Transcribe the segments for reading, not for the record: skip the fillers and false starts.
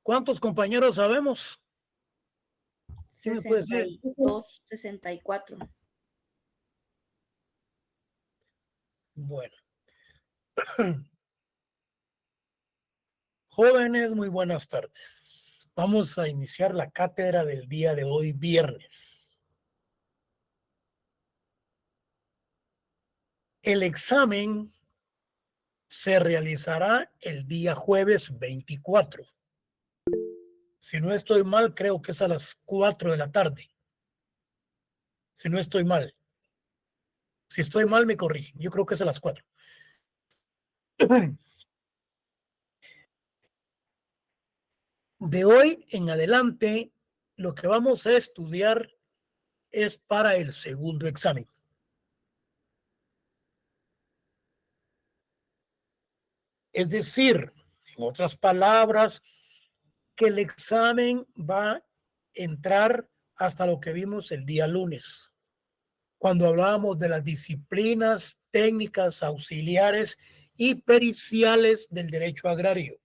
¿Cuántos compañeros sabemos? ¿Quién me puede decir? 62, 64. Bueno. Jóvenes, muy buenas tardes. Vamos a iniciar la cátedra del día de hoy, viernes. El examen se realizará el día jueves 24. Si no estoy mal, creo que es a las 4 de la tarde. Si no estoy mal. Si estoy mal, me corrigen. Yo creo que es a las 4. De hoy en adelante, lo que vamos a estudiar es para el segundo examen. Es decir, en otras palabras, que el examen va a entrar hasta lo que vimos el día lunes, cuando hablábamos de las disciplinas técnicas auxiliares y periciales del derecho agrario.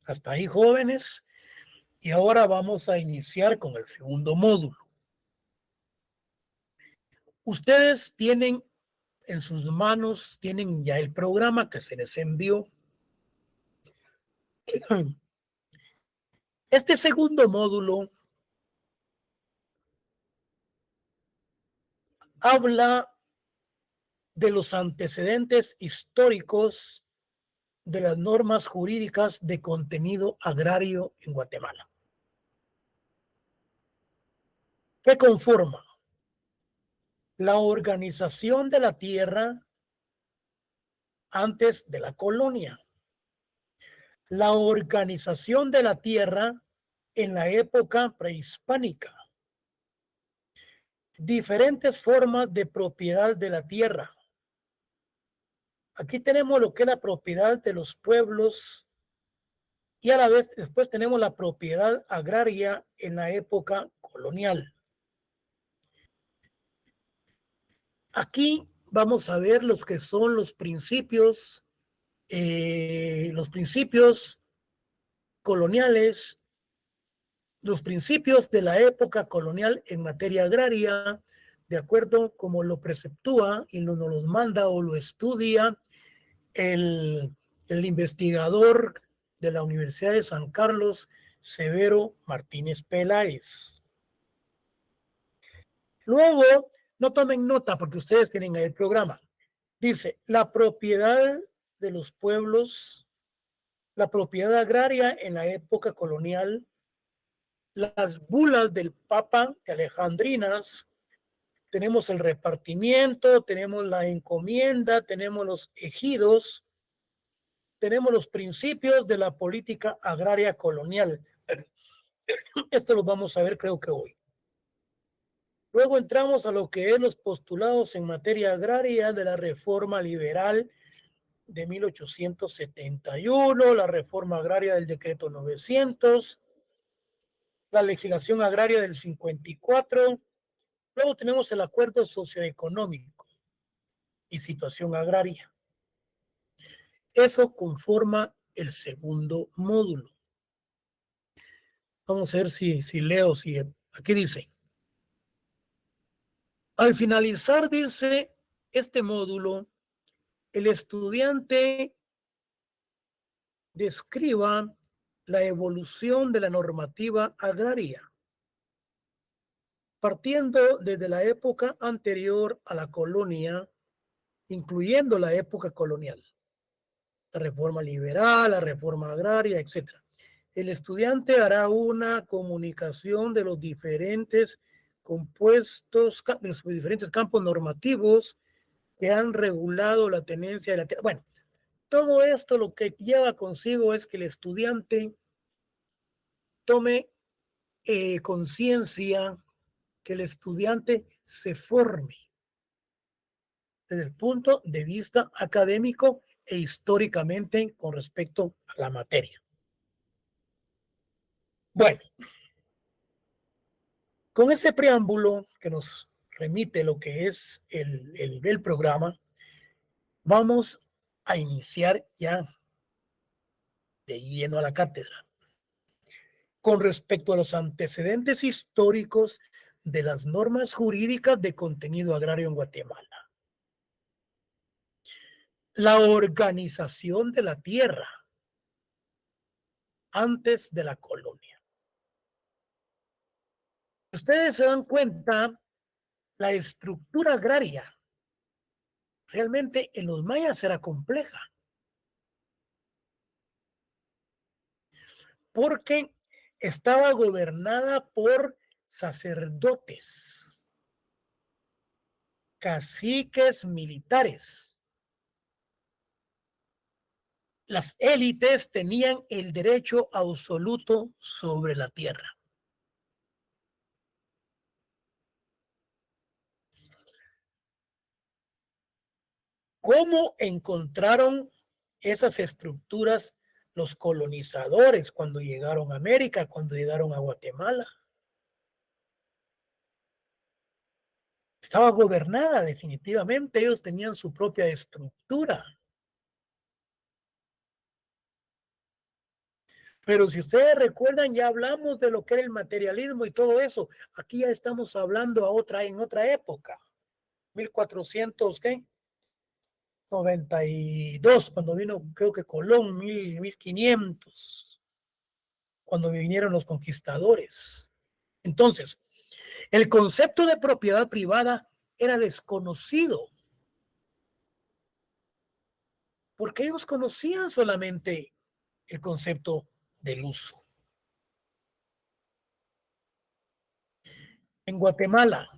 Hasta ahí, jóvenes, y ahora vamos a iniciar con el segundo módulo. Ustedes tienen en sus manos, tienen ya el programa que se les envió. Este segundo módulo habla de los antecedentes históricos de las normas jurídicas de contenido agrario en Guatemala. ¿Qué conforma? La organización de la tierra antes de la colonia, la organización de la tierra en la época prehispánica, diferentes formas de propiedad de la tierra. Aquí tenemos lo que es la propiedad de los pueblos y a la vez después tenemos la propiedad agraria en la época colonial. Aquí vamos a ver los que son los principios coloniales, los principios de la época colonial en materia agraria, de acuerdo como lo preceptúa y nos los manda o lo estudia el investigador de la Universidad de San Carlos, Severo Martínez Peláez. Luego, no tomen nota porque ustedes tienen ahí el programa. Dice, la propiedad de los pueblos, la propiedad agraria en la época colonial, las bulas del Papa de Alejandrinas, tenemos el repartimiento, tenemos la encomienda, tenemos los ejidos, tenemos los principios de la política agraria colonial. Esto lo vamos a ver creo que hoy. Luego entramos a lo que es los postulados en materia agraria de la reforma liberal de 1871, la reforma agraria del decreto 900, la legislación agraria del 54. Luego tenemos el acuerdo socioeconómico y situación agraria. Eso conforma el segundo módulo. Vamos a ver si leo, si aquí dice. Al finalizar, dice este módulo, el estudiante describa la evolución de la normativa agraria, partiendo desde la época anterior a la colonia, incluyendo la época colonial, la reforma liberal, la reforma agraria, etc. El estudiante hará una comunicación de los diferentes compuestos, de los diferentes campos normativos que han regulado la tenencia de la tierra. Bueno, todo esto lo que lleva consigo es que el estudiante tome conciencia, que el estudiante se forme desde el punto de vista académico e históricamente con respecto a la materia. Bueno, con ese preámbulo que nos remite lo que es el programa, vamos a iniciar ya de lleno a la cátedra, con respecto a los antecedentes históricos de las normas jurídicas de contenido agrario en Guatemala. La organización de la tierra antes de la colonia. Ustedes se dan cuenta, la estructura agraria realmente en los mayas era compleja, porque estaba gobernada por sacerdotes, caciques militares. Las élites tenían el derecho absoluto sobre la tierra. ¿Cómo encontraron esas estructuras los colonizadores cuando llegaron a América, cuando llegaron a Guatemala? Estaba gobernada definitivamente, ellos tenían su propia estructura. Pero si ustedes recuerdan, ya hablamos de lo que era el materialismo y todo eso. Aquí ya estamos hablando en otra época. 1400, ¿qué? 92, cuando vino, creo que Colón, 1500, cuando vinieron los conquistadores. Entonces, el concepto de propiedad privada era desconocido, porque ellos conocían solamente el concepto del uso. En Guatemala,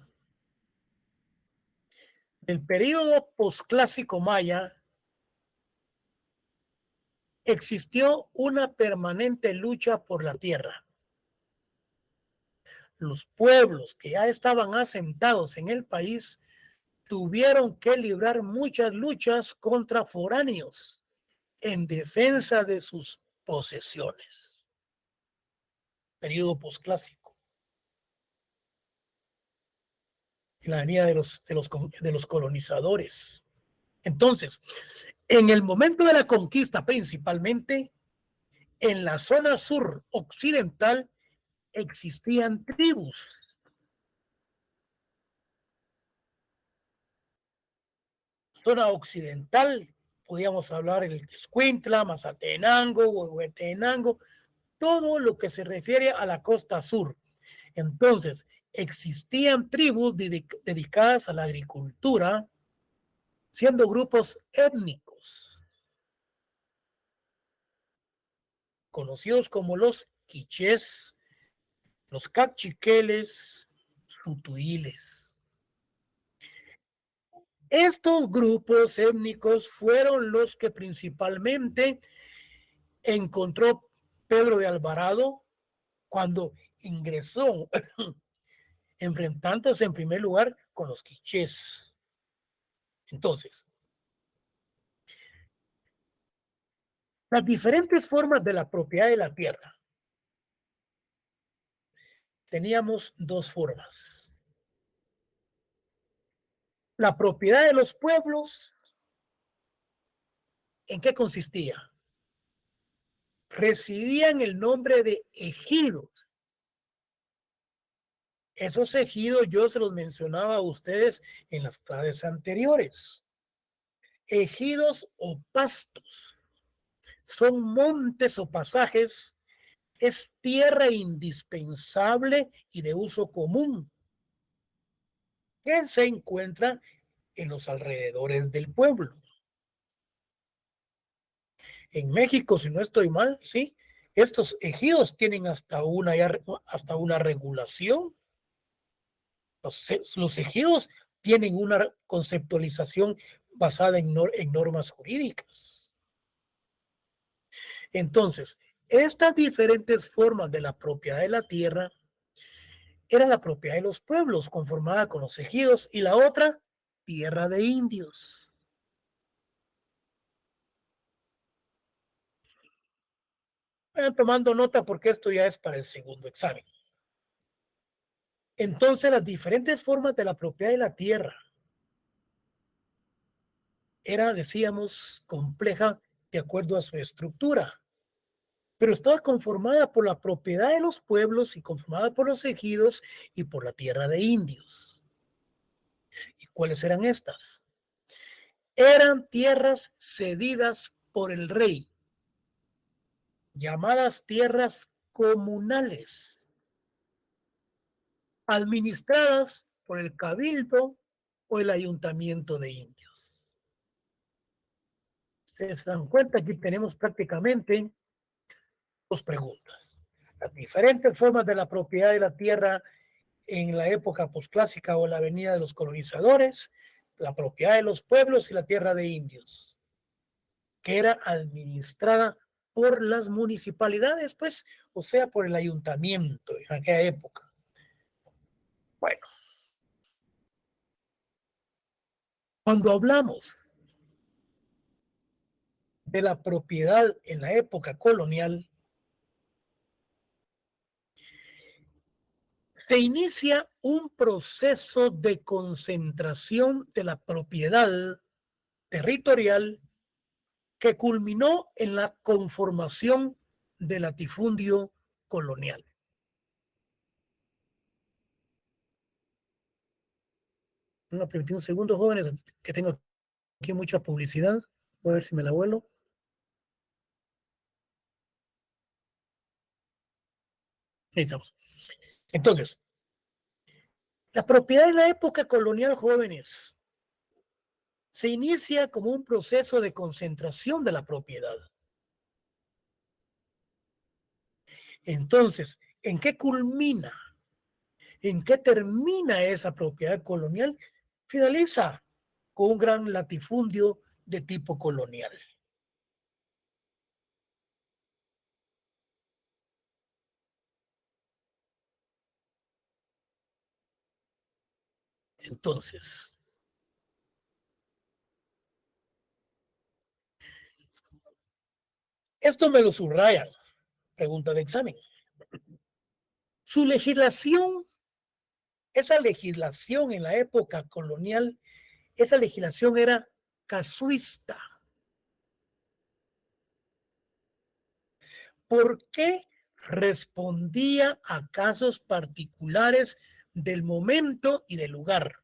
del periodo posclásico maya, existió una permanente lucha por la tierra. Los pueblos que ya estaban asentados en el país tuvieron que librar muchas luchas contra foráneos en defensa de sus posesiones. Periodo posclásico. En la venida de los colonizadores. Entonces, en el momento de la conquista, principalmente en la zona sur occidental, existían tribus. Zona occidental, podíamos hablar el Escuintla, Mazatenango, Huehuetenango, todo lo que se refiere a la costa sur. Entonces, existían tribus dedicadas a la agricultura, siendo grupos étnicos, conocidos como los quichés, los cachiqueles, sutuiles. Estos grupos étnicos fueron los que principalmente encontró Pedro de Alvarado cuando ingresó, enfrentándose en primer lugar con los quichés. Entonces, las diferentes formas de la propiedad de la tierra. Teníamos dos formas. La propiedad de los pueblos, ¿en qué consistía? Recibían el nombre de ejidos. Esos ejidos yo se los mencionaba a ustedes en las clases anteriores. Ejidos o pastos son montes o pasajes, es tierra indispensable y de uso común que se encuentra en los alrededores del pueblo. En México, si no estoy mal, sí, estos ejidos tienen hasta una regulación. Los ejidos tienen una conceptualización basada en normas jurídicas. Entonces, estas diferentes formas de la propiedad de la tierra era la propiedad de los pueblos, conformada con los ejidos, y la otra, tierra de indios. Tomando nota porque esto ya es para el segundo examen. Entonces, las diferentes formas de la propiedad de la tierra era, decíamos, compleja de acuerdo a su estructura. pero estaba conformada por la propiedad de los pueblos y conformada por los ejidos y por la tierra de indios. ¿Y cuáles eran estas? Eran tierras cedidas por el rey, llamadas tierras comunales, administradas por el cabildo o el ayuntamiento de indios. Se dan cuenta, aquí tenemos prácticamente dos preguntas. Las diferentes formas de la propiedad de la tierra en la época posclásica o la venida de los colonizadores, la propiedad de los pueblos y la tierra de indios, que era administrada por las municipalidades, pues, o sea, por el ayuntamiento en aquella época. Bueno, cuando hablamos de la propiedad en la época colonial, se inicia un proceso de concentración de la propiedad territorial que culminó en la conformación del latifundio colonial. Me permítame un segundo, jóvenes, que tengo aquí mucha publicidad. Voy a ver si me la vuelo. Ahí estamos. Entonces, la propiedad en la época colonial, jóvenes, se inicia como un proceso de concentración de la propiedad. Entonces, ¿en qué culmina? ¿En qué termina esa propiedad colonial? Finaliza con un gran latifundio de tipo colonial. Entonces, esto me lo subrayan. Pregunta de examen. Su legislación, esa legislación en la época colonial, esa legislación era casuista. ¿Por qué respondía a casos particulares del momento y del lugar?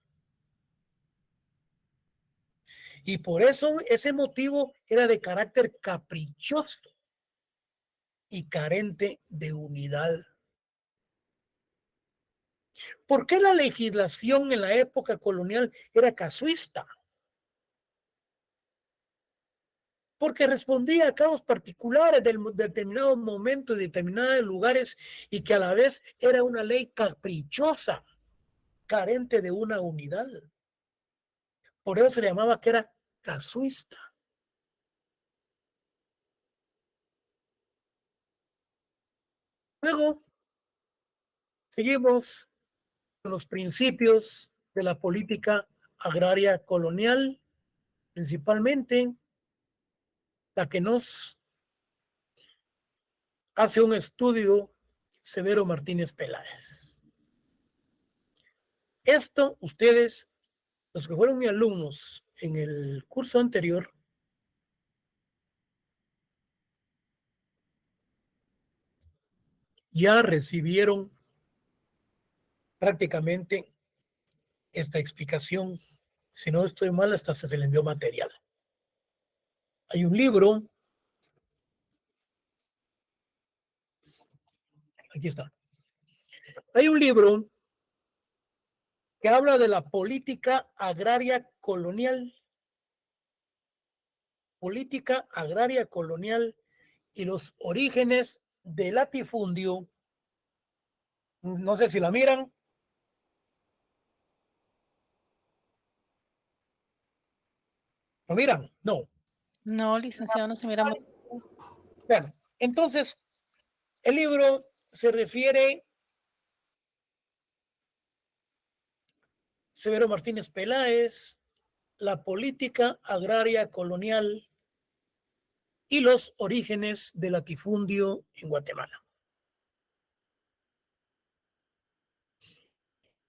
Y por eso ese motivo era de carácter caprichoso y carente de unidad. ¿Por qué la legislación en la época colonial era casuista? Porque respondía a casos particulares del determinado momento y determinados lugares y que a la vez era una ley caprichosa, carente de una unidad. Por eso se le llamaba que era casuista. Luego, seguimos con los principios de la política agraria colonial, principalmente la que nos hace un estudio Severo Martínez Peláez. Esto ustedes, los que fueron mis alumnos en el curso anterior, ya recibieron prácticamente esta explicación. Si no estoy mal, hasta se le envió material. Hay un libro, aquí está. Hay un libro que habla de la política agraria colonial. Política agraria colonial y los orígenes del latifundio. No sé si la miran. ¿Lo miran? No. No, licenciado, no se mira muy. Bueno, entonces, el libro se refiere, Severo Martínez Peláez, la política agraria colonial y los orígenes del latifundio en Guatemala.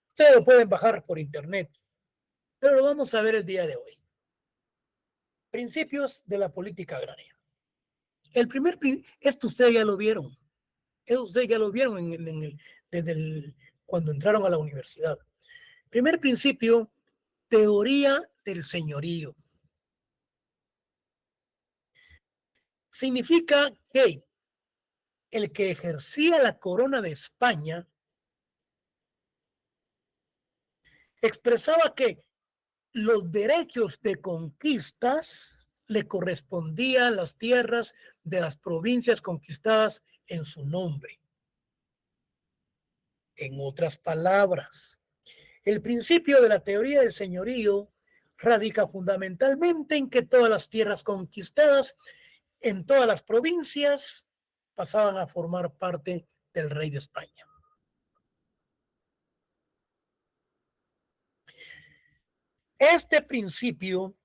Ustedes lo pueden bajar por internet, pero lo vamos a ver el día de hoy. Principios de la política agraria. Esto ustedes ya lo vieron. Ustedes ya lo vieron cuando entraron a la universidad. Primer principio, teoría del señorío. Significa que el que ejercía la corona de España expresaba que los derechos de conquistas le correspondían a las tierras de las provincias conquistadas en su nombre. En otras palabras, el principio de la teoría del señorío radica fundamentalmente en que todas las tierras conquistadas en todas las provincias pasaban a formar parte del rey de España. Este principio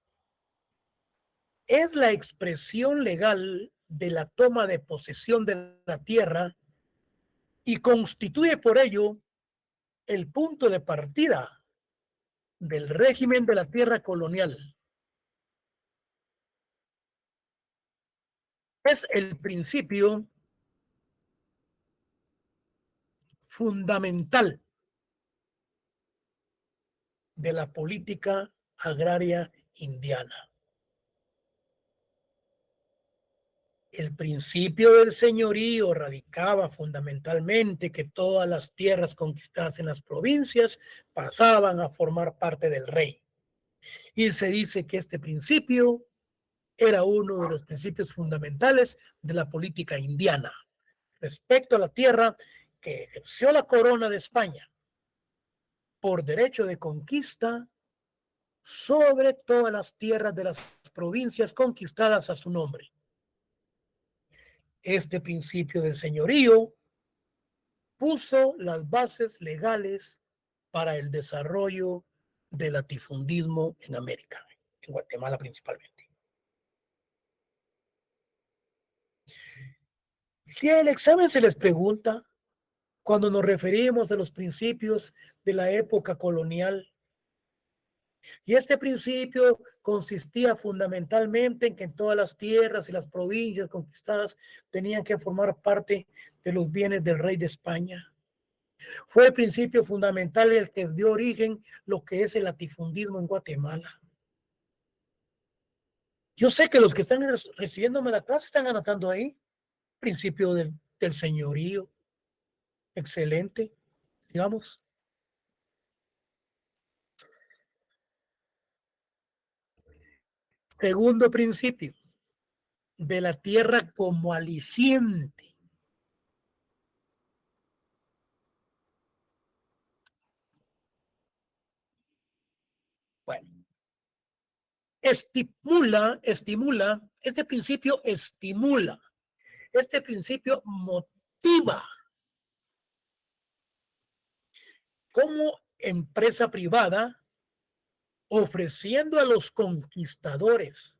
es la expresión legal de la toma de posesión de la tierra y constituye por ello el punto de partida del régimen de la tierra colonial. Es el principio fundamental de la política agraria indiana. El principio del señorío radicaba fundamentalmente que todas las tierras conquistadas en las provincias pasaban a formar parte del rey. Y se dice que este principio era uno de los principios fundamentales de la política indiana respecto a la tierra que ejerció la corona de España por derecho de conquista sobre todas las tierras de las provincias conquistadas a su nombre. Este principio del señorío puso las bases legales para el desarrollo del latifundismo en América, en Guatemala principalmente. Si en el examen se les pregunta, cuando nos referimos a los principios de la época colonial, y este principio consistía fundamentalmente en que en todas las tierras y las provincias conquistadas tenían que formar parte de los bienes del rey de España. Fue el principio fundamental el que dio origen lo que es el latifundismo en Guatemala. Yo sé que los que están recibiéndome la clase están anotando ahí. Principio del señorío. Excelente. Digamos. Segundo principio. De la tierra como aliciente. Bueno. Este principio estimula. Este principio motiva. Como empresa privada, ofreciendo a los conquistadores,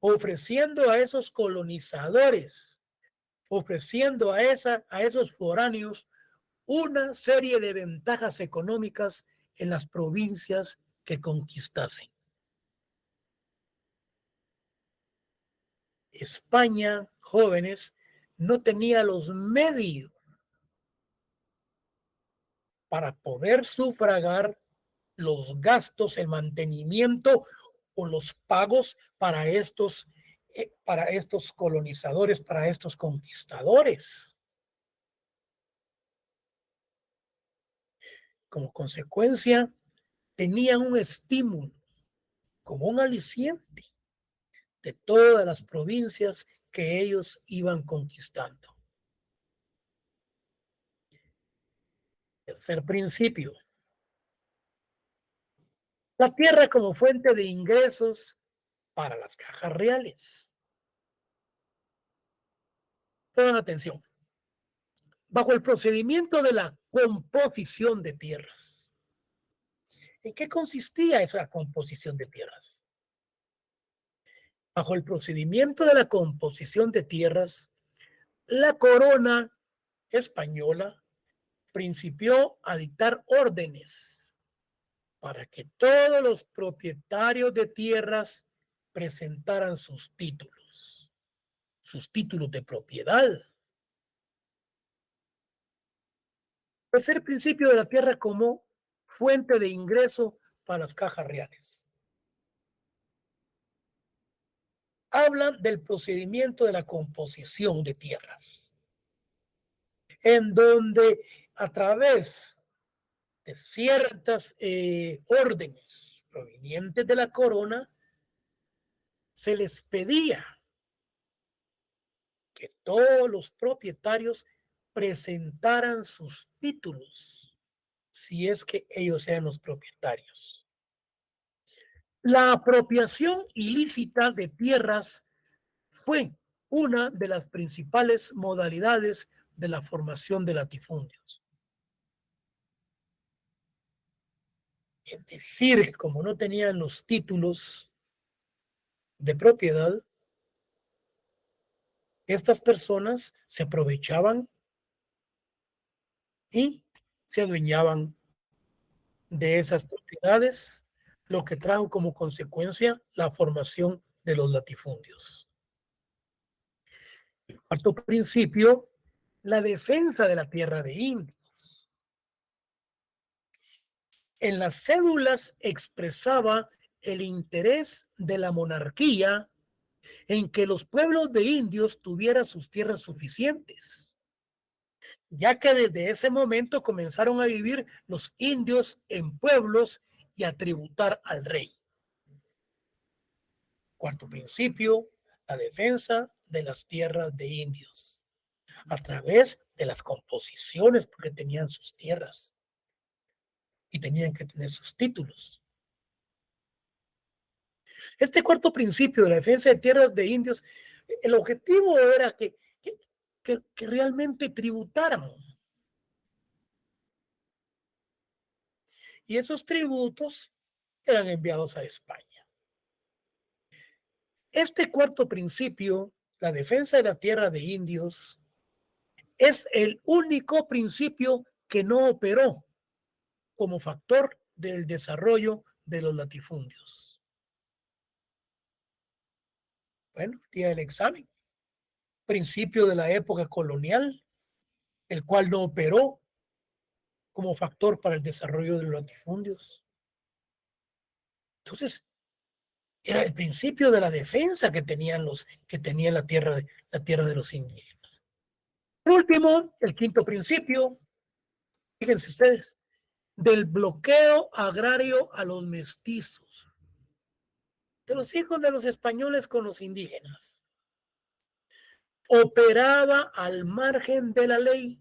ofreciendo a esos colonizadores, ofreciendo a esos foráneos una serie de ventajas económicas en las provincias que conquistasen. España, jóvenes, no tenía los medios para poder sufragar los gastos, el mantenimiento o los pagos para estos colonizadores, para estos conquistadores. Como consecuencia, tenían un estímulo, como un aliciente de todas las provincias que ellos iban conquistando. Tercer principio. La tierra como fuente de ingresos para las cajas reales. Pongan atención. Bajo el procedimiento de la composición de tierras. ¿En qué consistía esa composición de tierras? Bajo el procedimiento de la composición de tierras, la corona española principió a dictar órdenes para que todos los propietarios de tierras presentaran sus títulos. sus títulos de propiedad. Tercer principio de la tierra como fuente de ingreso para las cajas reales. Habla del procedimiento de la composición de tierras, en donde a través de ciertas órdenes provenientes de la corona, se les pedía que todos los propietarios presentaran sus títulos, si es que ellos eran los propietarios. La apropiación ilícita de tierras fue una de las principales modalidades de la formación de latifundios. Es decir, como no tenían los títulos de propiedad, estas personas se aprovechaban y se adueñaban de esas propiedades, lo que trajo como consecuencia la formación de los latifundios. Cuarto principio, la defensa de la tierra de indios. En las cédulas expresaba el interés de la monarquía en que los pueblos de indios tuvieran sus tierras suficientes, ya que desde ese momento comenzaron a vivir los indios en pueblos y a tributar al rey. Cuarto principio, la defensa de las tierras de indios a través de las composiciones, porque tenían sus tierras y tenían que tener sus títulos. Este cuarto principio de la defensa de tierras de indios, el objetivo era que realmente tributaran. Y esos tributos eran enviados a España. Este cuarto principio, la defensa de la tierra de indios, es el único principio que no operó como factor del desarrollo de los latifundios. Bueno, día del examen. Principio de la época colonial, el cual no operó como factor para el desarrollo de los latifundios. Entonces, era el principio de la defensa que tenían la tierra de los indígenas. Por último, el quinto principio, fíjense ustedes, del bloqueo agrario a los mestizos, de los hijos de los españoles con los indígenas. Operaba al margen de la ley.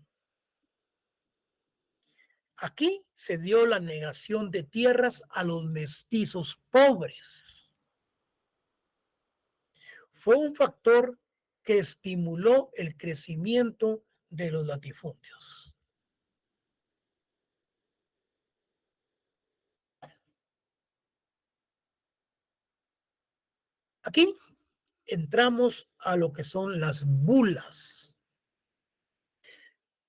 Aquí se dio la negación de tierras a los mestizos pobres. Fue un factor que estimuló el crecimiento de los latifundios. Aquí entramos a lo que son las bulas.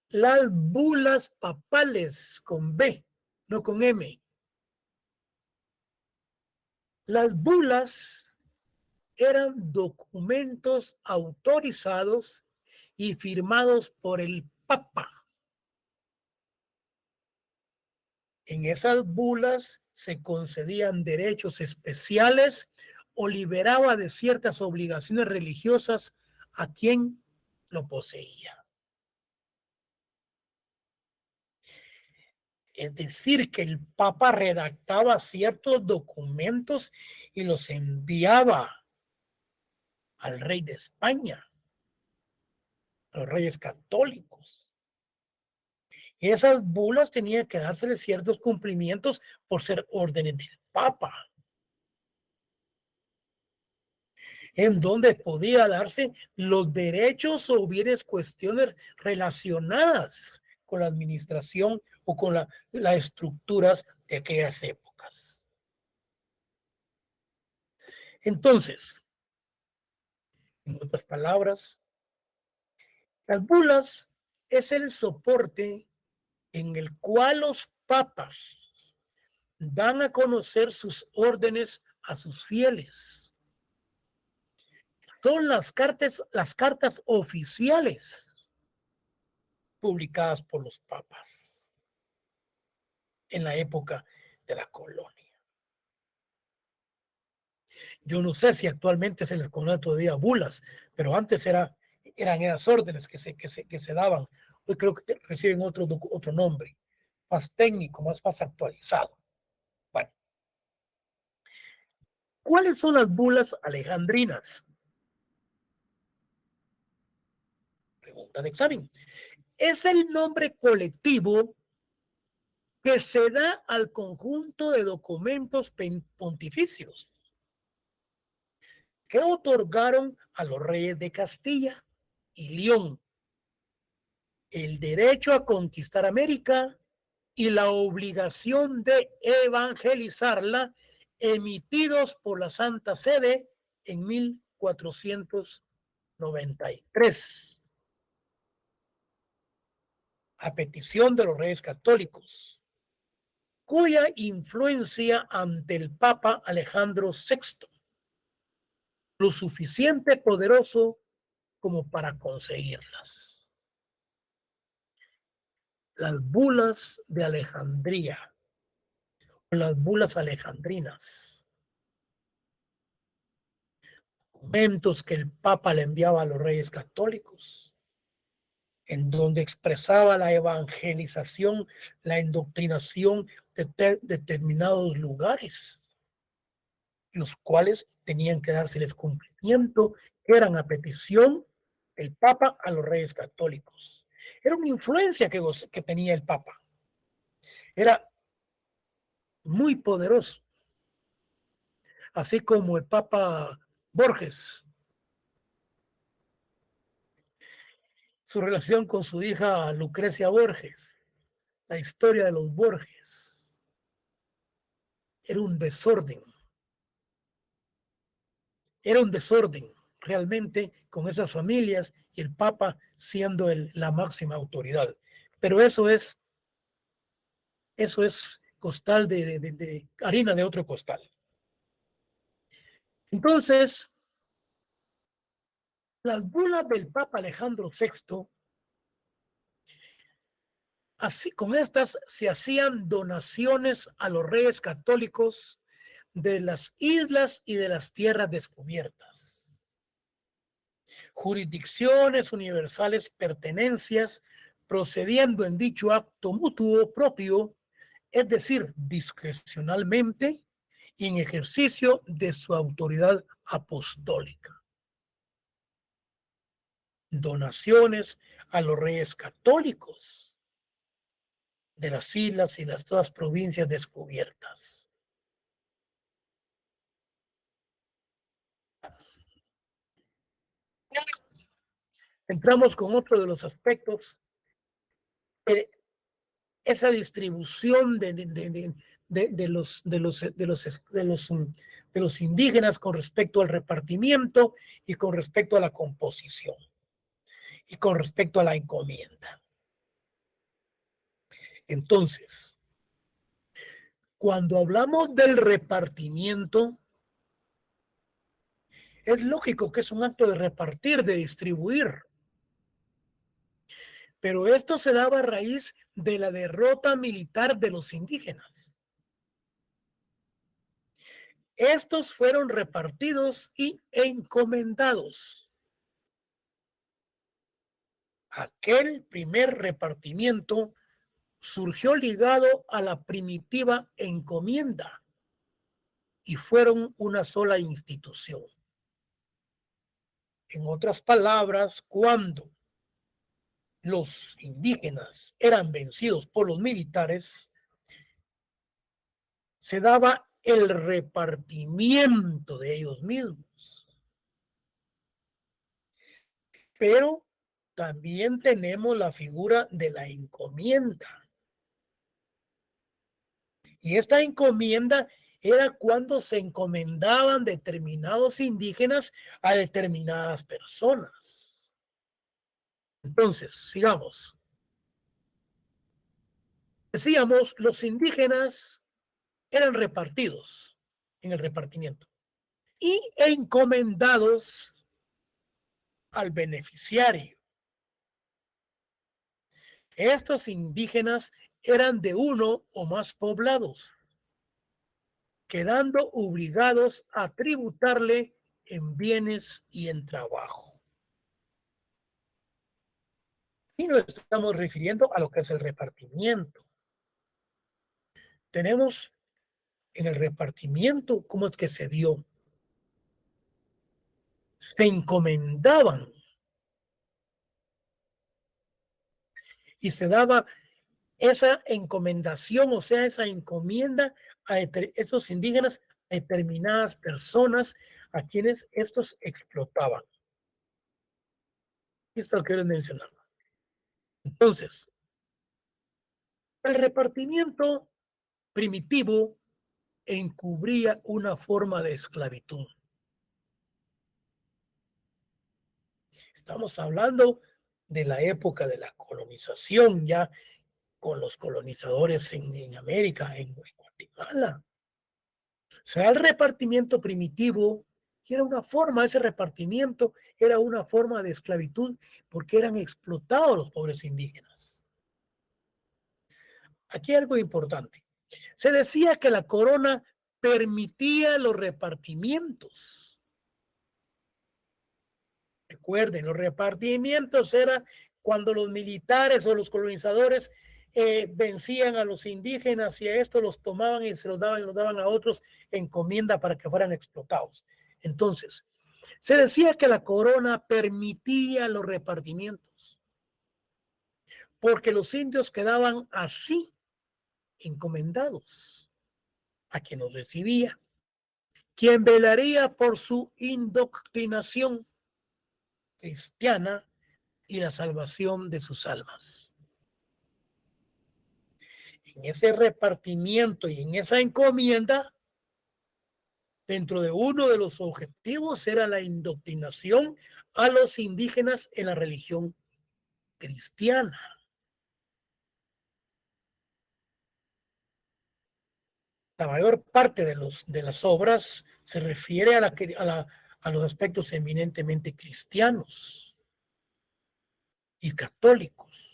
Las bulas papales con B, no con M. Las bulas eran documentos autorizados y firmados por el Papa. En esas bulas se concedían derechos especiales o liberaba de ciertas obligaciones religiosas a quien lo poseía. Es decir, que el Papa redactaba ciertos documentos y los enviaba al rey de España, a los reyes católicos. Y esas bulas tenían que dárseles ciertos cumplimientos por ser órdenes del Papa, en donde podía darse los derechos o bienes, cuestiones relacionadas con la administración o con las estructuras de aquellas épocas. Entonces, en otras palabras, las bulas es el soporte en el cual los papas dan a conocer sus órdenes a sus fieles. son las cartas oficiales publicadas por los papas en la época de la colonia. Yo no sé si actualmente se les conoce todavía bulas, pero antes eran esas órdenes que se daban. Hoy creo que reciben otro nombre, más técnico, más actualizado. Bueno, ¿cuáles son las bulas alejandrinas? Pregunta de examen. Es el nombre colectivo que se da al conjunto de documentos pontificios que otorgaron a los reyes de Castilla y León el derecho a conquistar América y la obligación de evangelizarla, emitidos por la Santa Sede en 1493, a petición de los reyes católicos, cuya influencia ante el Papa Alejandro VI, lo suficiente poderoso como para conseguirlas. Las bulas de Alejandría, las bulas alejandrinas, documentos que el Papa le enviaba a los reyes católicos, en donde expresaba la evangelización, la indoctrinación de determinados lugares, los cuales tenían que dárseles cumplimiento, que eran a petición del Papa a los reyes católicos. Era una influencia que tenía el Papa. Era muy poderoso. Así como el Papa Borges, su relación con su hija Lucrecia Borges, la historia de los Borges, era un desorden. Era un desorden realmente con esas familias y el Papa siendo la máxima autoridad. Pero eso es costal de harina de otro costal. Entonces, las bulas del Papa Alejandro VI, así, con estas se hacían donaciones a los reyes católicos de las islas y de las tierras descubiertas, jurisdicciones universales, pertenencias, procediendo en dicho acto mutuo propio, es decir, discrecionalmente y en ejercicio de su autoridad apostólica. Donaciones a los reyes católicos de las islas y las todas provincias descubiertas. Entramos con otro de los aspectos, esa distribución de los indígenas con respecto al repartimiento y con respecto a la composición y con respecto a la encomienda. Entonces, cuando hablamos del repartimiento, es lógico que es un acto de repartir, de distribuir. Pero esto se daba a raíz de la derrota militar de los indígenas. Estos fueron repartidos y encomendados. Aquel primer repartimiento surgió ligado a la primitiva encomienda y fueron una sola institución. En otras palabras, cuando los indígenas eran vencidos por los militares, se daba el repartimiento de ellos mismos. Pero también tenemos la figura de la encomienda. Y esta encomienda era cuando se encomendaban determinados indígenas a determinadas personas. Entonces, sigamos. Decíamos, los indígenas eran repartidos en el repartimiento y encomendados al beneficiario. Estos indígenas eran de uno o más poblados, quedando obligados a tributarle en bienes y en trabajo. Y nos estamos refiriendo a lo que es el repartimiento. Tenemos en el repartimiento, ¿cómo es que se dio? Se encomendaban y se daba esa encomendación, o sea, esa encomienda a esos indígenas, a determinadas personas a quienes estos explotaban. Esto es lo que les mencionaba. Entonces, el repartimiento primitivo encubría una forma de esclavitud. Estamos hablando de la época de la colonización, ya con los colonizadores en América, en Guatemala. O sea, el repartimiento primitivo era una forma, ese repartimiento era una forma de esclavitud porque eran explotados los pobres indígenas. Aquí hay algo importante. Se decía que la corona permitía los repartimientos. Recuerden, los repartimientos era cuando los militares o los colonizadores vencían a los indígenas y a estos los tomaban y se los daban a otros encomienda para que fueran explotados. Entonces, se decía que la corona permitía los repartimientos porque los indios quedaban así encomendados a quien los recibía, quien velaría por su indoctrinación cristiana y la salvación de sus almas. En ese repartimiento y en esa encomienda, dentro de uno de los objetivos era la indoctrinación a los indígenas en la religión cristiana. La mayor parte de las obras se refiere a los aspectos eminentemente cristianos y católicos.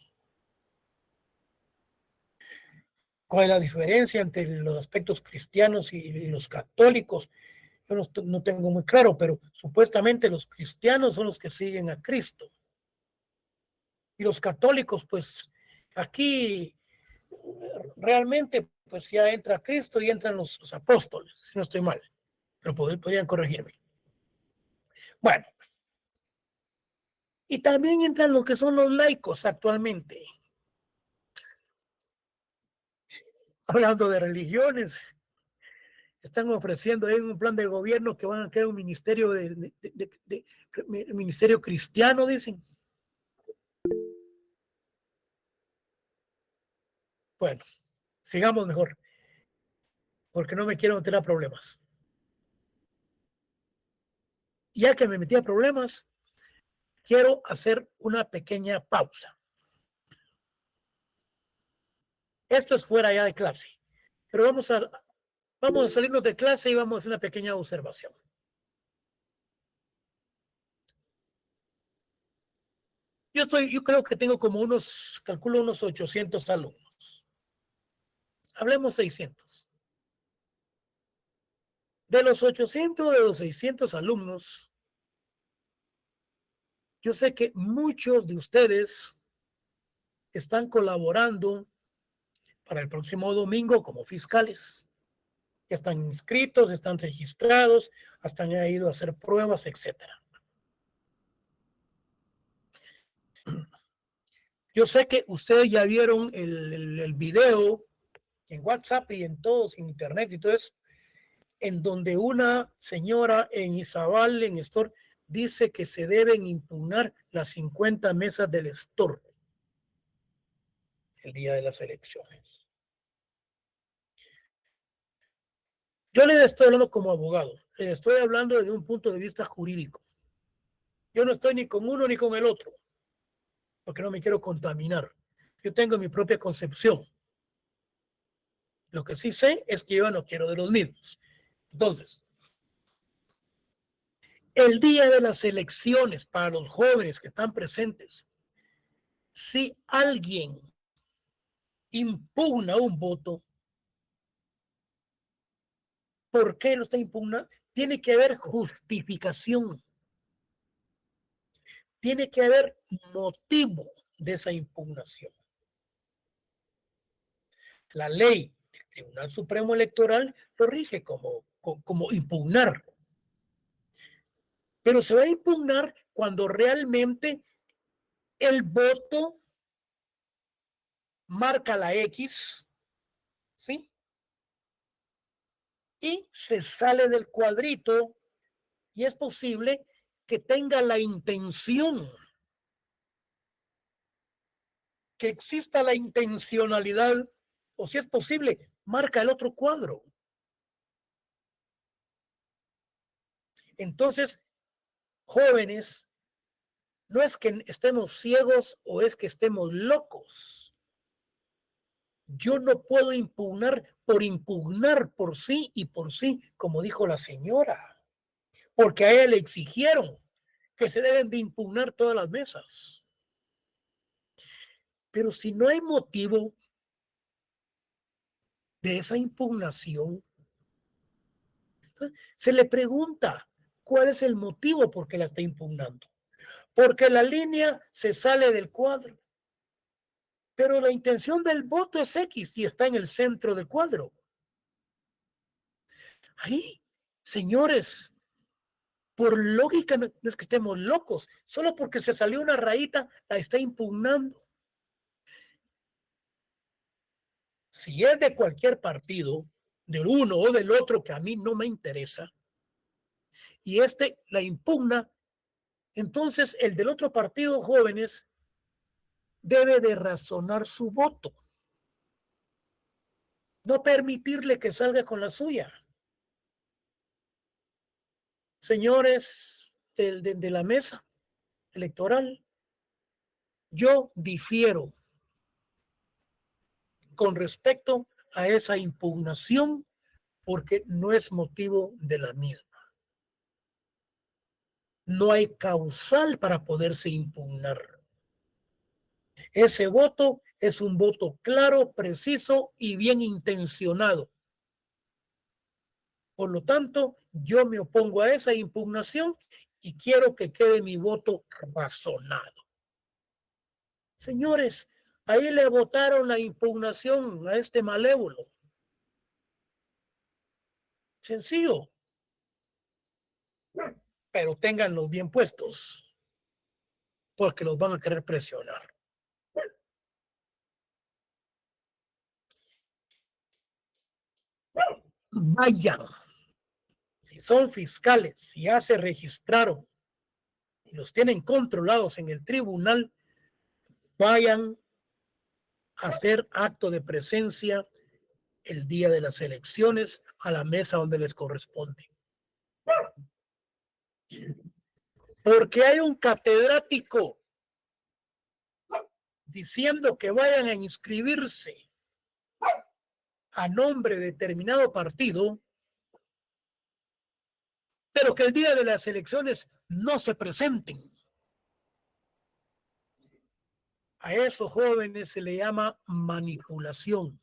¿Cuál es la diferencia entre los aspectos cristianos y los católicos? Yo no tengo muy claro, pero supuestamente los cristianos son los que siguen a Cristo. Y los católicos, pues aquí realmente pues ya entra Cristo y entran los apóstoles, si no estoy mal, pero podrían corregirme. Bueno, y también entran lo que son los laicos actualmente. Hablando de religiones, están ofreciendo ahí un plan de gobierno que van a crear un ministerio ministerio cristiano, dicen. Bueno, sigamos mejor, porque no me quiero meter a problemas. Ya que me metí a problemas, quiero hacer una pequeña pausa. Esto es fuera ya de clase, pero vamos a salirnos de clase y vamos a hacer una pequeña observación. Yo creo que tengo como calculo unos 800 alumnos. Hablemos 600. De los 600 alumnos, yo sé que muchos de ustedes están colaborando para el próximo domingo como fiscales. Ya están inscritos, están registrados, hasta han ido a hacer pruebas, etcétera. Yo sé que ustedes ya vieron el video en WhatsApp y en todos, en internet y todo eso, en donde una señora en Izabal, en Estor, dice que se deben impugnar las 50 mesas del Estor el día de las elecciones. Yo les estoy hablando como abogado, les estoy hablando desde un punto de vista jurídico. Yo no estoy ni con uno ni con el otro, porque no me quiero contaminar. Yo tengo mi propia concepción. Lo que sí sé es que yo no quiero de los mismos. Entonces, El día de las elecciones, para los jóvenes que están presentes, si alguien impugna un voto, ¿por qué lo está impugnando? Tiene que haber justificación. Tiene que haber motivo de esa impugnación. La ley del Tribunal Supremo Electoral lo rige como impugnar. Pero se va a impugnar cuando realmente el voto marca la X, ¿sí? Y se sale del cuadrito y es posible que tenga la intención, que exista la intencionalidad, o si es posible, marca el otro cuadro. Entonces, jóvenes, no es que estemos ciegos o es que estemos locos. Yo no puedo impugnar por sí y por sí, como dijo la señora, porque a ella le exigieron que se deben de impugnar todas las mesas. Pero si no hay motivo de esa impugnación, se le pregunta cuál es el motivo por qué la está impugnando. Porque la línea se sale del cuadro, pero la intención del voto es X y está en el centro del cuadro. Ahí, señores, por lógica no es que estemos locos, solo porque se salió una rayita la está impugnando. Si es de cualquier partido, del uno o del otro, que a mí no me interesa, y la impugna, entonces el del otro partido, jóvenes, debe de razonar su voto. No permitirle que salga con la suya. Señores de la mesa electoral, yo difiero con respecto a esa impugnación porque no es motivo de la misma. No hay causal para poderse impugnar. Ese voto es un voto claro, preciso y bien intencionado. Por lo tanto, yo me opongo a esa impugnación y quiero que quede mi voto razonado. Señores, ahí le votaron la impugnación a este malévolo. Sencillo. Pero ténganlos bien puestos, porque los van a querer presionar. Vayan, si son fiscales, si ya se registraron y los tienen controlados en el tribunal, vayan a hacer acto de presencia el día de las elecciones a la mesa donde les corresponde. Porque hay un catedrático diciendo que vayan a inscribirse a nombre de determinado partido, pero que el día de las elecciones no se presenten. A esos jóvenes se le llama manipulación.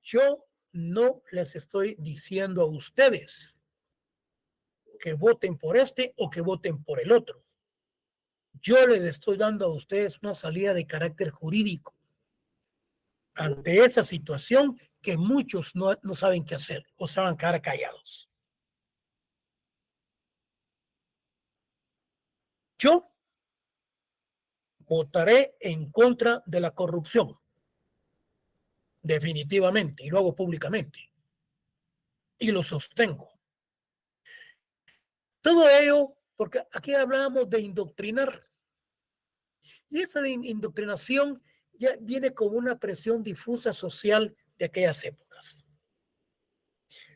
Yo no les estoy diciendo a ustedes que voten por este o que voten por el otro. Yo les estoy dando a ustedes una salida de carácter jurídico ante esa situación que muchos no saben qué hacer o se van a quedar callados. Yo votaré en contra de la corrupción, definitivamente, y lo hago públicamente. Y lo sostengo. Todo ello, porque aquí hablamos de indoctrinar. Y esa indoctrinación ya viene con una presión difusa social de aquellas épocas.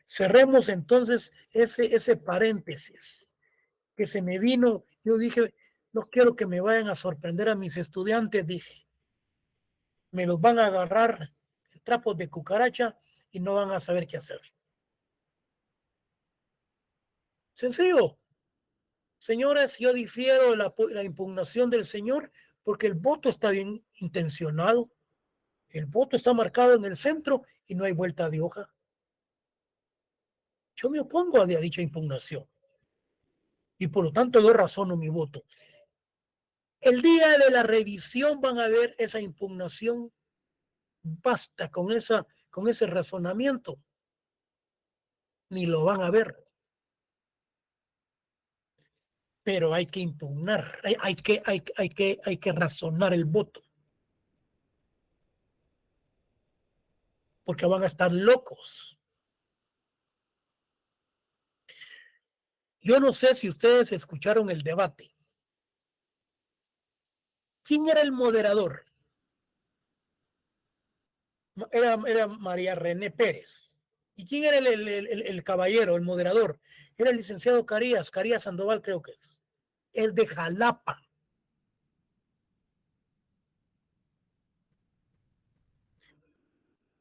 Cerremos entonces ese paréntesis que se me vino. Yo dije, no quiero que me vayan a sorprender a mis estudiantes, dije. Me los van a agarrar trapos de cucaracha y no van a saber qué hacer. Sencillo. Señores, yo difiero de la impugnación del señor porque el voto está bien intencionado. El voto está marcado en el centro y no hay vuelta de hoja. Yo me opongo a dicha impugnación y por lo tanto yo razono mi voto. El día de la revisión van a ver esa impugnación. Basta con ese razonamiento. Ni lo van a ver. Pero hay que impugnar, hay que razonar el voto. Porque van a estar locos. Yo no sé si ustedes escucharon el debate. ¿Quién era el moderador? Era María René Pérez. ¿Y quién era el caballero, el moderador? Era el licenciado Carías Sandoval, creo que es. El de Jalapa.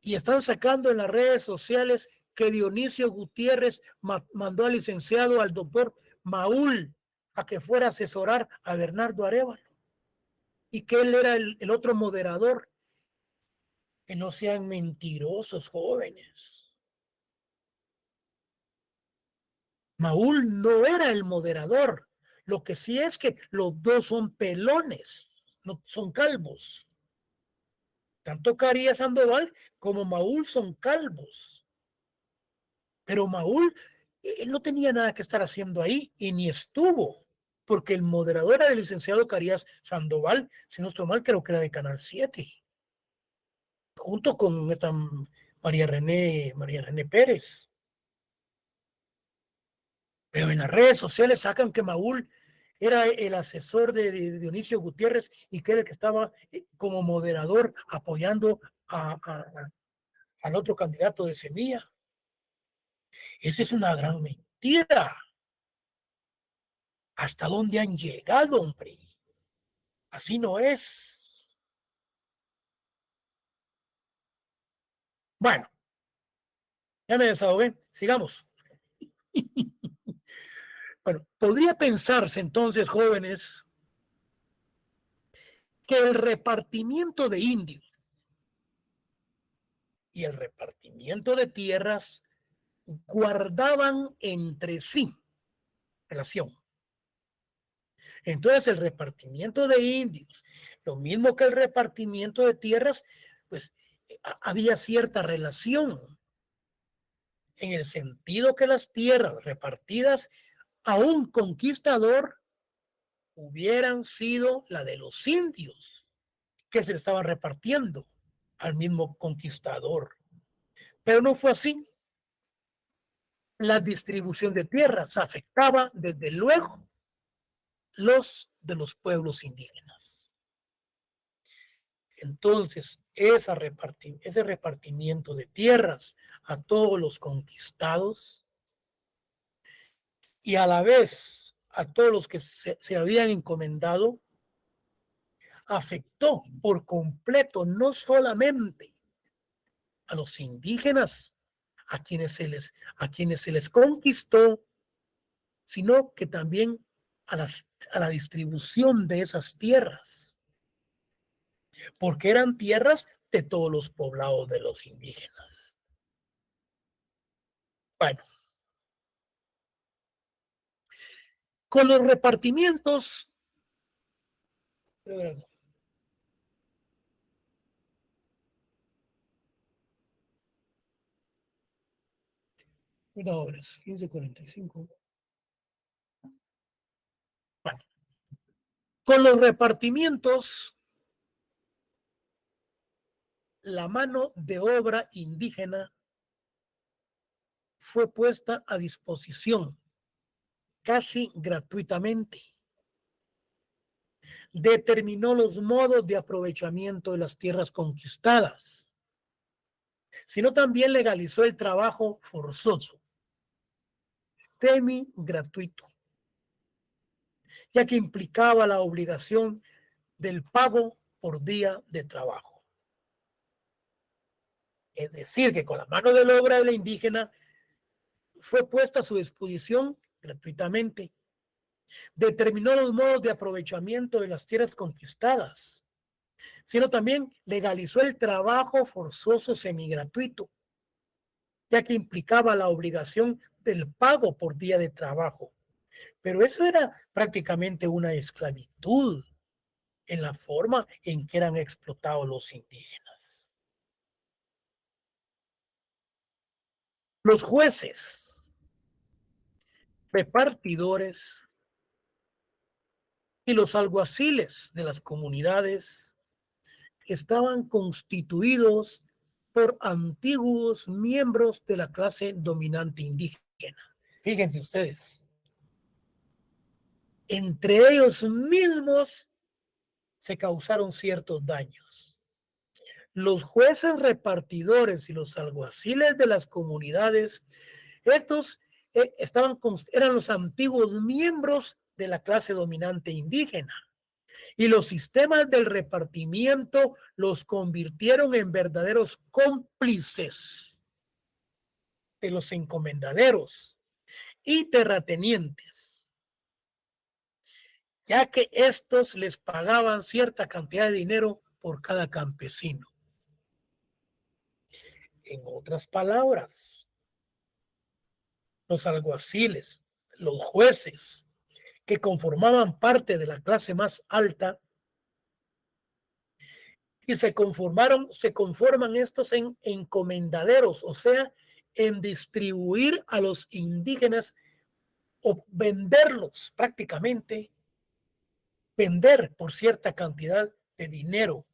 Y están sacando en las redes sociales que Dionisio Gutiérrez mandó al licenciado, al doctor Maúl, a que fuera a asesorar a Bernardo Arévalo. Y que él era el otro moderador. Que no sean mentirosos, jóvenes. Maúl no era el moderador. Lo que sí es que los dos son pelones, no son calvos. Tanto Carías Sandoval como Maúl son calvos. Pero Maúl, él no tenía nada que estar haciendo ahí y ni estuvo, porque el moderador era el licenciado Carías Sandoval, si no estoy mal, creo que era de Canal 7, junto con esta María René Pérez. Pero en las redes sociales sacan que Maúl era el asesor de Dionisio Gutiérrez y que era el que estaba como moderador apoyando al otro candidato de Semilla. Esa es una gran mentira. ¿Hasta dónde han llegado, hombre? Así no es. Bueno, ya me desahogué. Sigamos. Bueno, podría pensarse entonces, jóvenes, que el repartimiento de indios y el repartimiento de tierras guardaban entre sí relación. Entonces el repartimiento de indios, lo mismo que el repartimiento de tierras, pues había cierta relación en el sentido que las tierras repartidas a un conquistador hubieran sido la de los indios que se le estaban repartiendo al mismo conquistador. Pero no fue así. La distribución de tierras afectaba desde luego los de los pueblos indígenas. Entonces, ese repartimiento de tierras a todos los conquistados y a la vez a todos los que se habían encomendado, afectó por completo no solamente a los indígenas, a quienes se les conquistó, sino que también a la distribución de esas tierras, porque eran tierras de todos los poblados de los indígenas. Bueno, con los repartimientos, una hora, 15:45. Bueno, con los repartimientos, la mano de obra indígena fue puesta a disposición casi gratuitamente. Determinó los modos de aprovechamiento de las tierras conquistadas, sino también legalizó el trabajo forzoso, semi gratuito, ya que implicaba la obligación del pago por día de trabajo. Es decir, que con la mano de la obra de la indígena fue puesta a su disposición gratuitamente. Determinó los modos de aprovechamiento de las tierras conquistadas, sino también legalizó el trabajo forzoso semigratuito, ya que implicaba la obligación del pago por día de trabajo. Pero eso era prácticamente una esclavitud en la forma en que eran explotados los indígenas. Los jueces, repartidores y los alguaciles de las comunidades estaban constituidos por antiguos miembros de la clase dominante indígena. Fíjense ustedes, entre ellos mismos se causaron ciertos daños. Los jueces repartidores y los alguaciles de las comunidades, estos eran los antiguos miembros de la clase dominante indígena. Y los sistemas del repartimiento los convirtieron en verdaderos cómplices de los encomendaderos y terratenientes, ya que estos les pagaban cierta cantidad de dinero por cada campesino. En otras palabras, los alguaciles, los jueces, que conformaban parte de la clase más alta, y se conforman estos en encomendaderos, o sea, en distribuir a los indígenas o venderlos prácticamente, vender por cierta cantidad de dinero.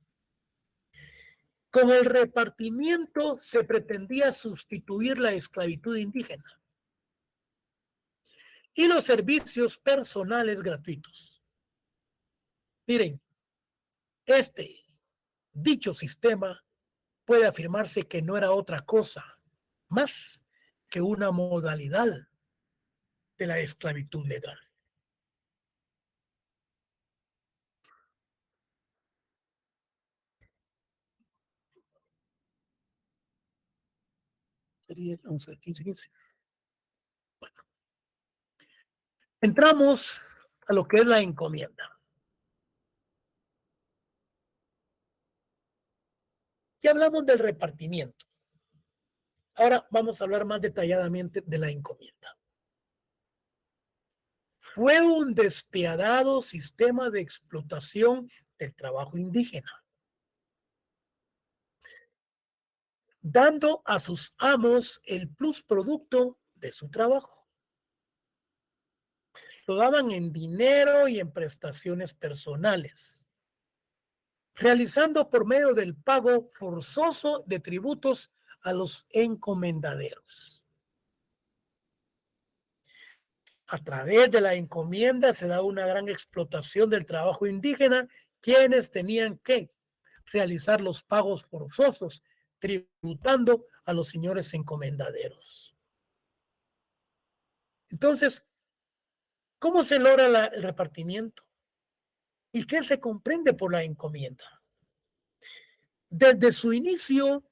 Con el repartimiento se pretendía sustituir la esclavitud indígena y los servicios personales gratuitos. Miren, dicho sistema puede afirmarse que no era otra cosa más que una modalidad de la esclavitud legal. Sería 11, 15, 15. Bueno, entramos a lo que es la encomienda. Ya hablamos del repartimiento. Ahora vamos a hablar más detalladamente de la encomienda. Fue un despiadado sistema de explotación del trabajo indígena, dando a sus amos el plusproducto de su trabajo. Lo daban en dinero y en prestaciones personales, realizando por medio del pago forzoso de tributos a los encomendaderos. A través de la encomienda se da una gran explotación del trabajo indígena, quienes tenían que realizar los pagos forzosos, tributando a los señores encomendaderos. Entonces, ¿cómo se logra el repartimiento? ¿Y qué se comprende por la encomienda? Desde su inicio,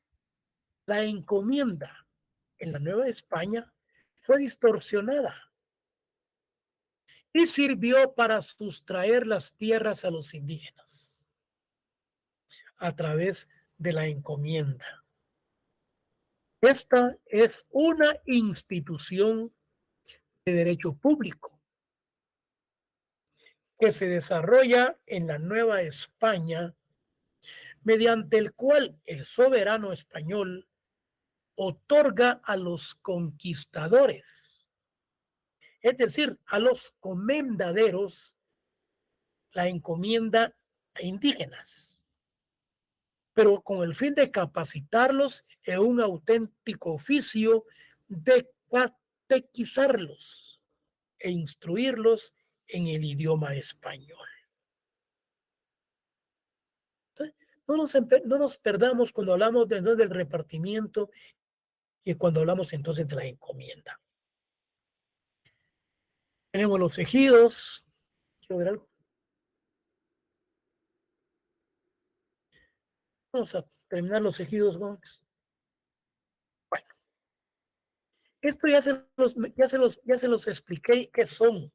la encomienda en la Nueva España fue distorsionada y sirvió para sustraer las tierras a los indígenas a través de la encomienda. Esta es una institución de derecho público que se desarrolla en la Nueva España, mediante el cual el soberano español otorga a los conquistadores, es decir, a los comendaderos, la encomienda a indígenas, pero con el fin de capacitarlos en un auténtico oficio, de catequizarlos e instruirlos en el idioma español. Entonces, no nos perdamos cuando hablamos del repartimiento y cuando hablamos entonces de la encomienda. Tenemos los ejidos. Quiero ver algo. Vamos a terminar los ejidos, Gómez. Esto ya se los expliqué qué son,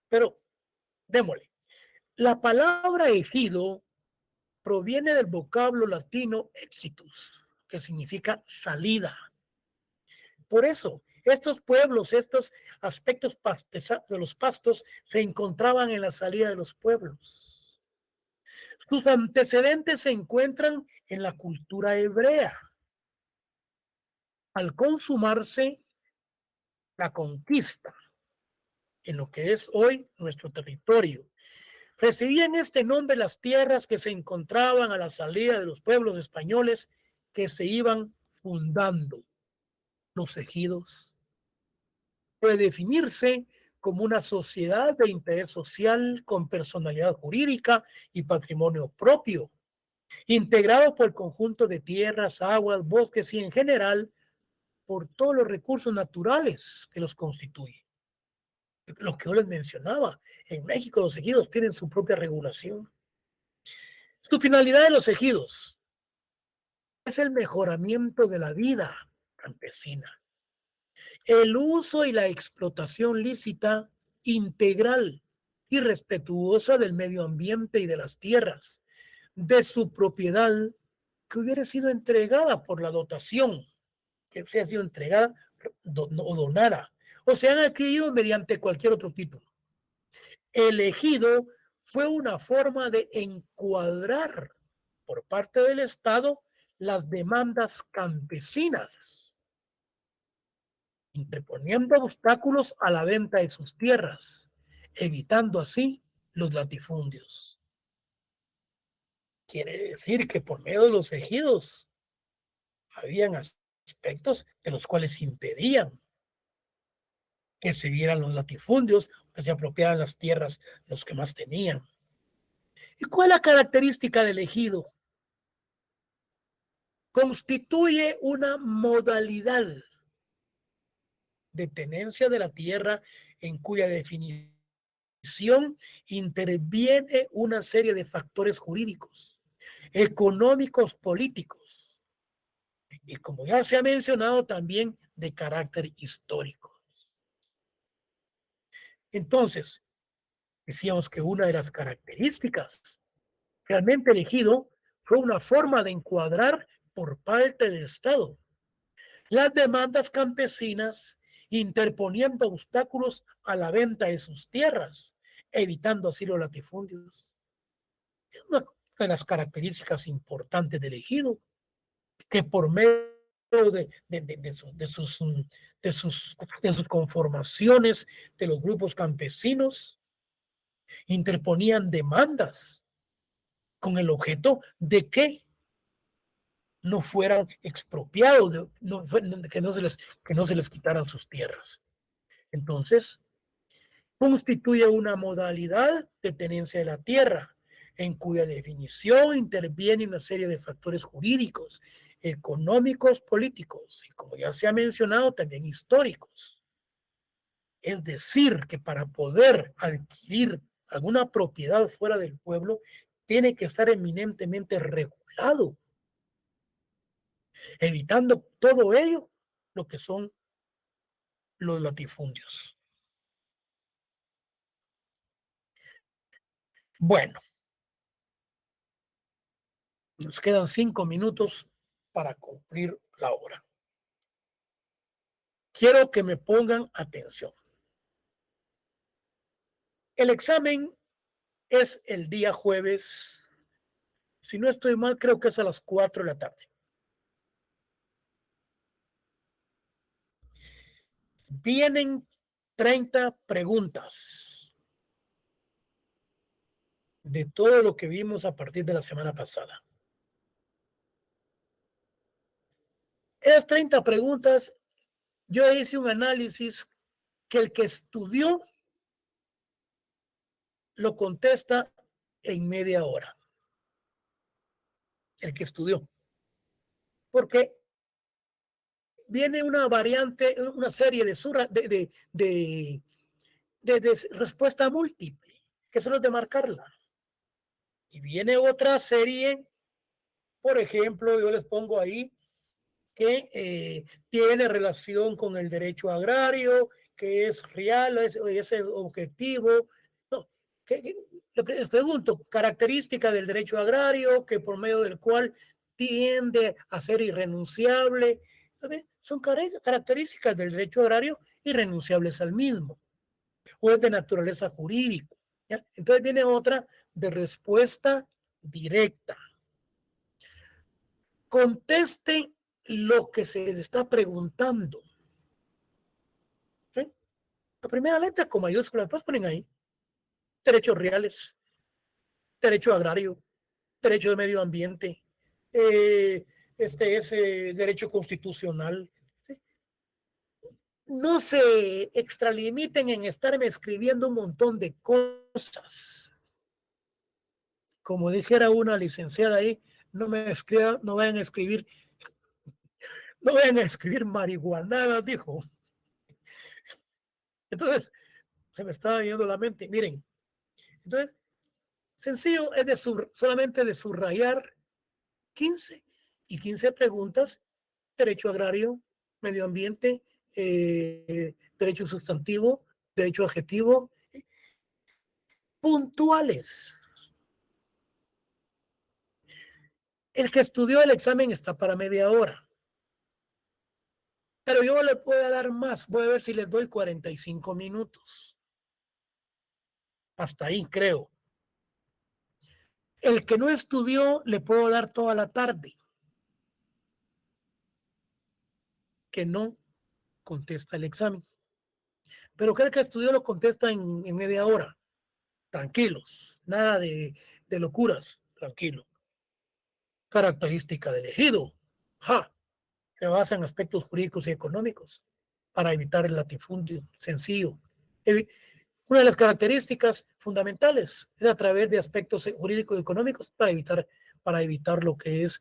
pero démosle. La palabra ejido proviene del vocablo latino exitus, que significa salida. Por eso, estos pueblos, estos aspectos de los pastos se encontraban en la salida de los pueblos. Sus antecedentes se encuentran en la cultura hebrea. Al consumarse la conquista en lo que es hoy nuestro territorio, recibían este nombre las tierras que se encontraban a la salida de los pueblos españoles que se iban fundando. Los ejidos puede definirse como una sociedad de interés social con personalidad jurídica y patrimonio propio, integrado por el conjunto de tierras, aguas, bosques y en general por todos los recursos naturales que los constituyen. Lo que yo les mencionaba, en México los ejidos tienen su propia regulación. Su finalidad de los ejidos es el mejoramiento de la vida campesina, el uso y la explotación lícita, integral y respetuosa del medio ambiente y de las tierras, de su propiedad que hubiera sido entregada por la dotación, que se ha sido entregada o donada, o se han adquirido mediante cualquier otro título. El ejido fue una forma de encuadrar por parte del Estado las demandas campesinas, interponiendo obstáculos a la venta de sus tierras, evitando así los latifundios. Quiere decir que por medio de los ejidos habían aspectos de los cuales impedían que se dieran los latifundios, que se apropiaran las tierras los que más tenían. ¿Y cuál es la característica del ejido? Constituye una modalidad de tenencia de la tierra en cuya definición interviene una serie de factores jurídicos, económicos, políticos y, como ya se ha mencionado, también de carácter histórico. Entonces, decíamos que una de las características realmente elegido fue una forma de encuadrar por parte del Estado las demandas campesinas, interponiendo obstáculos a la venta de sus tierras, evitando así los latifundios. Es una de las características importantes del ejido, que por medio de sus conformaciones de los grupos campesinos interponían demandas con el objeto de que no fueran expropiados, que no se les quitaran sus tierras. Entonces, constituye una modalidad de tenencia de la tierra, en cuya definición interviene una serie de factores jurídicos, económicos, políticos y, como ya se ha mencionado, también históricos. Es decir, que para poder adquirir alguna propiedad fuera del pueblo, tiene que estar eminentemente regulado, evitando todo ello lo que son los latifundios. Bueno, nos quedan 5 minutos para cumplir la hora. Quiero que me pongan atención. El examen es el día jueves. Si no estoy mal, creo que es a las 4 de la tarde. Vienen 30 preguntas de todo lo que vimos a partir de la semana pasada. Esas 30 preguntas, yo hice un análisis que el que estudió lo contesta en media hora. El que estudió. Porque viene una variante, una serie de respuesta múltiple, que son los de marcarla. Y viene otra serie, por ejemplo, yo les pongo ahí que tiene relación con el derecho agrario, que es real, es objetivo. No, les pregunto, característica del derecho agrario, que por medio del cual tiende a ser irrenunciable. ¿Sabe? Son características del derecho agrario irrenunciables al mismo, o es de naturaleza jurídica. ¿Ya? Entonces viene otra de respuesta directa. Conteste lo que se le está preguntando. ¿Sí? La primera letra con mayúscula, después ponen ahí derechos reales, derecho agrario, derecho de medio ambiente, derecho constitucional. ¿Sí? No se extralimiten en estarme escribiendo un montón de cosas. Como dijera una licenciada ahí, no vayan a escribir, no vayan a escribir marihuanadas, dijo. Entonces, se me estaba viendo la mente. Miren, entonces, sencillo es solamente de subrayar 15 y 15 preguntas: derecho agrario, medio ambiente, derecho sustantivo, derecho adjetivo, puntuales. El que estudió el examen está para media hora. Pero yo le puedo dar más. Voy a ver si les doy 45 minutos. Hasta ahí, creo. El que no estudió, le puedo dar toda la tarde. Que no contesta el examen. Pero que el que estudió lo contesta en media hora. Tranquilos. Nada de locuras. Tranquilo. Característica del elegido. Se basa en aspectos jurídicos y económicos para evitar el latifundio. Sencillo. Una de las características fundamentales es a través de aspectos jurídicos y económicos para evitar lo que es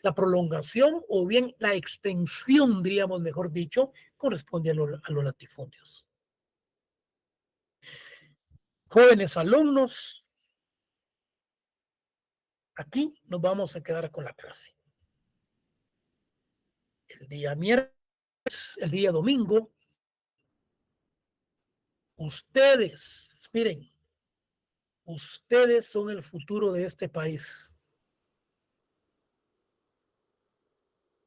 la prolongación o bien la extensión, diríamos mejor dicho, corresponde a los latifundios. Jóvenes alumnos, aquí nos vamos a quedar con la clase. El día miércoles, el día domingo, ustedes, miren, ustedes son el futuro de este país.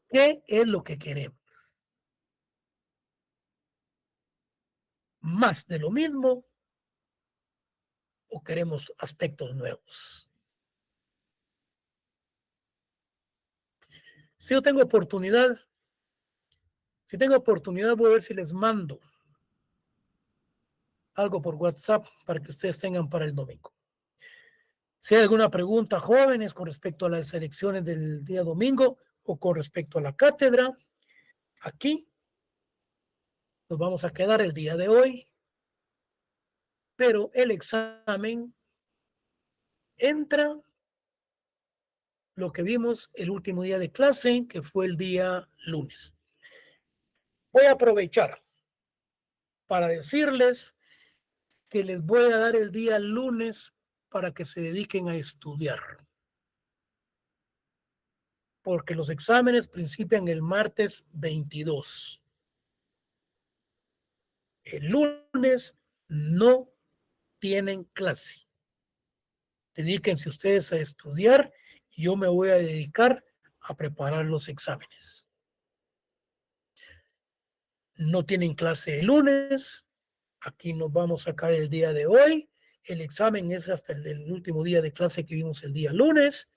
¿Qué es lo que queremos? ¿Más de lo mismo o queremos aspectos nuevos? Si yo tengo oportunidad, voy a ver si les mando algo por WhatsApp para que ustedes tengan para el domingo. Si hay alguna pregunta, jóvenes, con respecto a las elecciones del día domingo o con respecto a la cátedra, aquí nos vamos a quedar el día de hoy, pero el examen entra lo que vimos el último día de clase, que fue el día lunes. Voy a aprovechar para decirles que les voy a dar el día lunes para que se dediquen a estudiar. Porque los exámenes principian el martes 22. El lunes no tienen clase. Dedíquense ustedes a estudiar y yo me voy a dedicar a preparar los exámenes. No tienen clase el lunes. Aquí nos vamos a sacar el día de hoy. El examen es hasta el último día de clase que vimos el día lunes.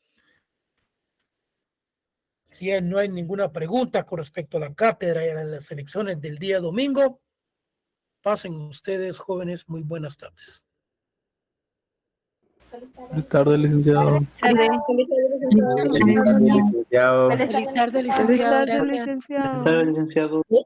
Si no hay ninguna pregunta con respecto a la cátedra y a las elecciones del día domingo, pasen ustedes, jóvenes, muy buenas tardes. Buenas tardes, licenciado. Feliz Licenciado. tarde, licenciado. Feliz tarde, licenciado. Gracias. Licenciado.